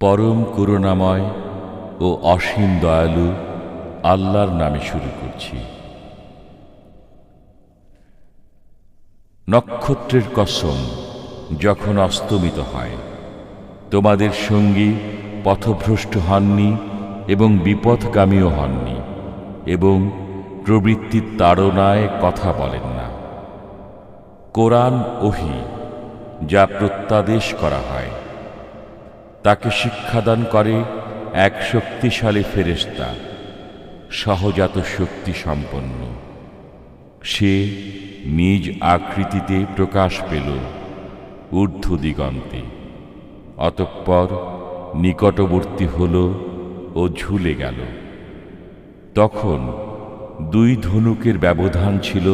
পরম করুণাময় ও অসীম দয়ালু আল্লাহর নামে শুরু করছি। নক্ষত্রের কসম যখন অস্তমিত হয়, তোমাদের সঙ্গী পথভ্রষ্ট হননি এবং বিপথগামীও হননি, এবং প্রবৃত্তির তাড়নায় কথা বলেন না। কোরআন ওহী যা প্রত্যাদেশ করা হয়, তাকে শিক্ষাদান করে এক শক্তিশালী ফেরেশতা, সহজাত শক্তি সম্পন্ন। সে নিজ আকৃতিতে প্রকাশ পেল ঊর্ধ্ব দিগন্তে, অতঃপর নিকটবর্তী হল ও ঝুলে গেল। তখন দুই ধনুকের ব্যবধান ছিল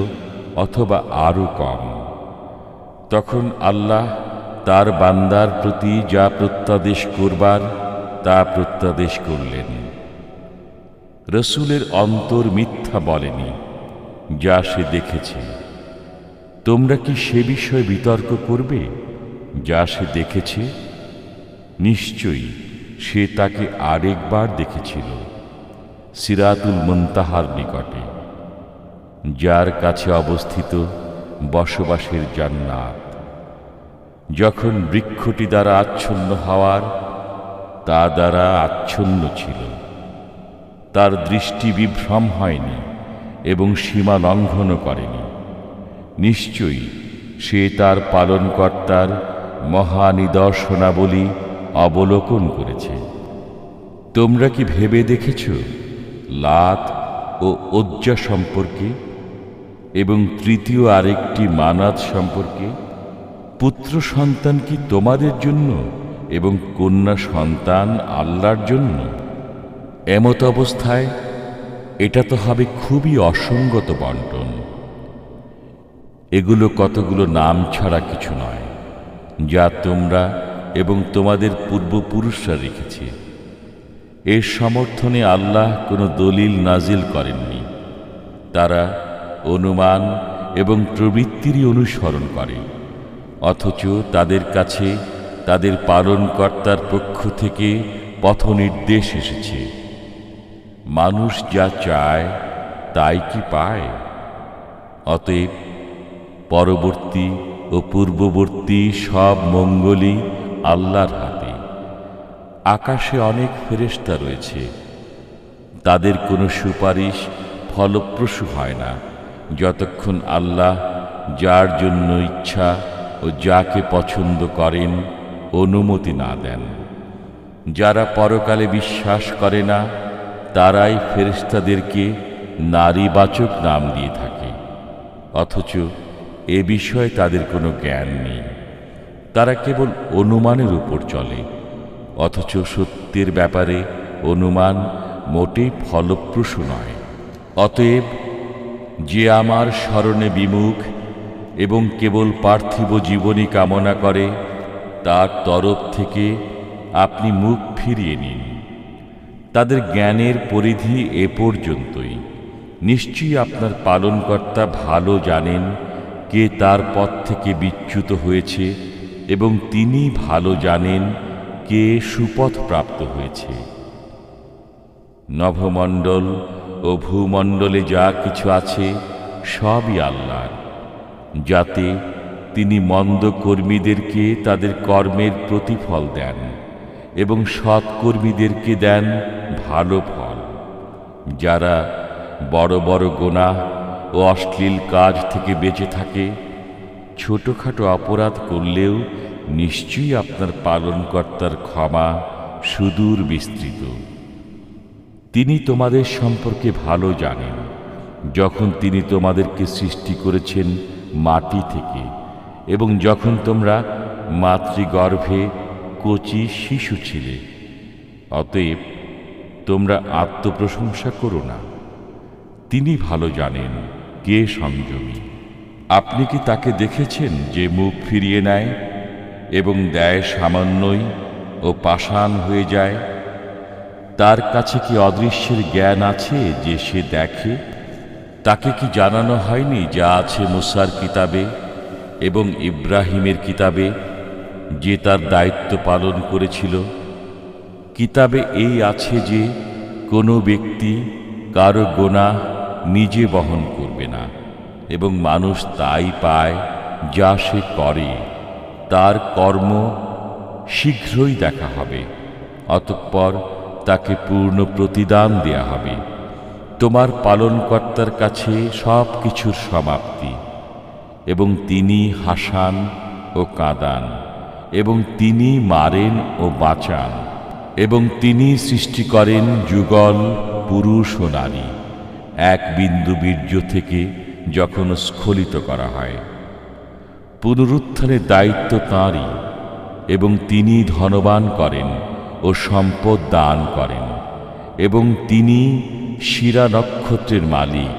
অথবা আরো কম। তখন আল্লাহ তার বান্দার প্রতি যা প্রত্যাদেশ করবার তা প্রত্যাদেশ করলেন। রসূলের অন্তর মিথ্যা বলেনি যা সে দেখেছে। তোমরা কি সে বিষয়ে বিতর্ক করবে যা সে দেখেছে? নিশ্চয়ই সে তাকে আরেকবার দেখেছিল সিরাতুল মুনতাহার নিকটে, যার কাছে অবস্থিত বসবাসের জান্নাত। যখন বৃক্ষটি দ্বারা আচ্ছন্ন হওয়ার তা দ্বারা আচ্ছন্ন ছিল, তার দৃষ্টি বিভ্রম হয়নি এবং সীমা লঙ্ঘনও করেনি। নিশ্চয়ই সে তার পালনকর্তার মহানিদর্শনাবলী অবলোকন করেছে। তোমরা কি ভেবে দেখেছ লাত ও উজ্জা সম্পর্কে এবং তৃতীয় আরেকটি মানাত সম্পর্কে? পুত্র সন্তান কি তোমাদের জন্য এবং কন্যা সন্তান আল্লাহর জন্য? এমত অবস্থায় এটা তো হবে খুবই অসঙ্গত বন্টন। এগুলো কতগুলো নাম ছাড়া কিছু নয়, যা তোমরা এবং তোমাদের পূর্বপুরুষরা রেখেছে। এর সমর্থনে আল্লাহ কোনো দলিল নাজিল করেননি। তারা অনুমান এবং প্রবৃত্তিরই অনুসরণ করে, অথচ তাদের কাছে তাদের পালনকর্তার পক্ষ থেকে পথনির্দেশ এসেছে। মানুষ যা চায় তাই কি পায়? অতএব পরবর্তী ও পূর্ববর্তী সব মঙ্গলই আল্লাহর হাতে। আকাশে অনেক ফেরেশতা রয়েছে, তাদের কোনো সুপারিশ ফলপ্রসূ হয় না যতক্ষণ আল্লাহ যার জন্য ইচ্ছা ও যাকে পছন্দ করেন অনুমতি না দেন। যারা পরকালে বিশ্বাস করে না তারাই ফেরেশতাদেরকে নারীবাচক নাম দিয়ে থাকে, অথচ এ বিষয়ে তাদের কোনো জ্ঞান নেই। তারা কেবল অনুমানের উপর চলে, অথচ সত্যের ব্যাপারে অনুমান মোটেই ফলপ্রসূ নয়। অতএব যে আমার স্মরণে বিমুখ এবং কেবল পার্থিব জীবনই কামনা করে, তার তরফ থেকে আপনি মুখ ফিরিয়ে নিন। তাদের জ্ঞানের পরিধি এ পর্যন্তই। নিশ্চয়ই আপনার পালনকর্তা ভালো জানেন কে তার পথ থেকে বিচ্যুত হয়েছে, এবং তিনি ভালো জানেন কে সুপথ প্রাপ্ত হয়েছে। নভমণ্ডল ও ভূমণ্ডলে যা কিছু আছে সবই আল্লাহর, যাতে তিনি মন্দ কর্মীদেরকে তাদের কর্মের প্রতিফল দেন এবং সৎকর্মীদেরকে দেন ভালো ফল। যারা বড় বড় গুনাহ ও অশ্লীল কাজ থেকে বেঁচে থাকে, ছোটখাটো অপরাধ করলেও নিশ্চয়ই আপনার পালনকর্তার ক্ষমা সুদূর বিস্তৃত। তিনি তোমাদের সম্পর্কে ভালো জানেন, যখন তিনি তোমাদেরকে সৃষ্টি করেছেন মাটি থেকে, এবং যখন তোমরা মাতৃগর্ভে কচি শিশু ছিলে। অতএব তোমরা আত্মপ্রশংসা করো না। তিনি ভালো জানেন কে সংযমী। আপনি কি তাকে দেখেছেন যে মুখ ফিরিয়ে নেয় এবং দেয় সামান্যই ও পাষাণ হয়ে যায়? তার কাছে কি অদৃশ্যের জ্ঞান আছে যে সে দেখে? তাকে কি জানানো হয়নি যা আছে মুসার কিতাবে এবং ইব্রাহিমের কিতাবে, যে তার দায়িত্ব পালন করেছিল কিতাবে এই আছে যে কোনো ব্যক্তি কারো গুনাহ নিজে বহন করবে না, এবং মানুষ তাই পায় যা সে করে। তার কর্ম শীঘ্রই দেখা হবে, অতঃপর তাকে পূর্ণ প্রতিদান দেয়া হবে। তোমার পালনকর্তার কাছে সব কিছুর সমাপ্তি, এবং তিনি হাসান ও কাঁদান, এবং তিনি মারেন ও বাঁচান, এবং তিনি সৃষ্টি করেন যুগল পুরুষ ও নারী এক বিন্দু বীর্য থেকে যখন স্খলিত করা হয়। পুনরুত্থানের দায়িত্ব তাঁরই, এবং তিনি ধনবান করেন ও সম্পদ দান করেন, এবং তিনি শিরা নক্ষত্রের মালিক।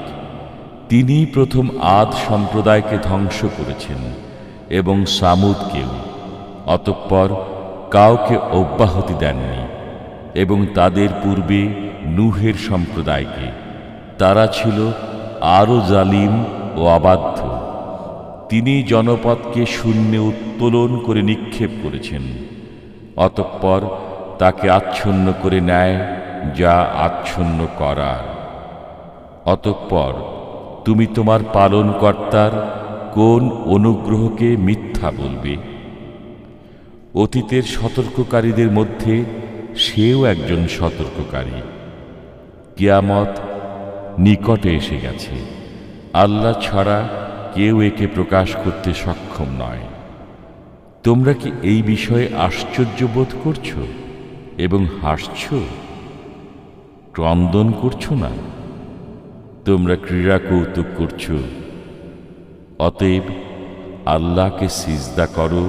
তিনি প্রথম আদ সম্প্রদায়কে ধ্বংস করেছেন এবং সামুদকেও, অতঃপর কাউকে অব্যাহতি দেননি, এবং তাদের পূর্বে নূহের সম্প্রদায়কে। তারা ছিল আরও জালিম ও অবাধ্য। তিনি জনপদকে শূন্যে উত্তোলন করে নিক্ষেপ করেছেন, অতঃপর তাকে আচ্ছন্ন করে নেয় যা আচ্ছন্ন করার। অতঃপর তুমি তোমার পালনকর্তার কোন অনুগ্রহকে মিথ্যা বলবে? অতীতের সতর্ককারীদের মধ্যে সেও একজন সতর্ককারী। কিয়ামত নিকটে এসে গেছে, আল্লাহ ছাড়া কেউ একে প্রকাশ করতে সক্ষম নয়। তোমরা কি এই বিষয়ে আশ্চর্য বোধ করছো এবং হাসছ? ক্রন্দন করছো না? তোমরা ক্রীড়া কৌতুক করছো। অতএব আল্লাহকে সিজদা করো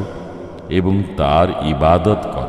এবং তার ইবাদত করো।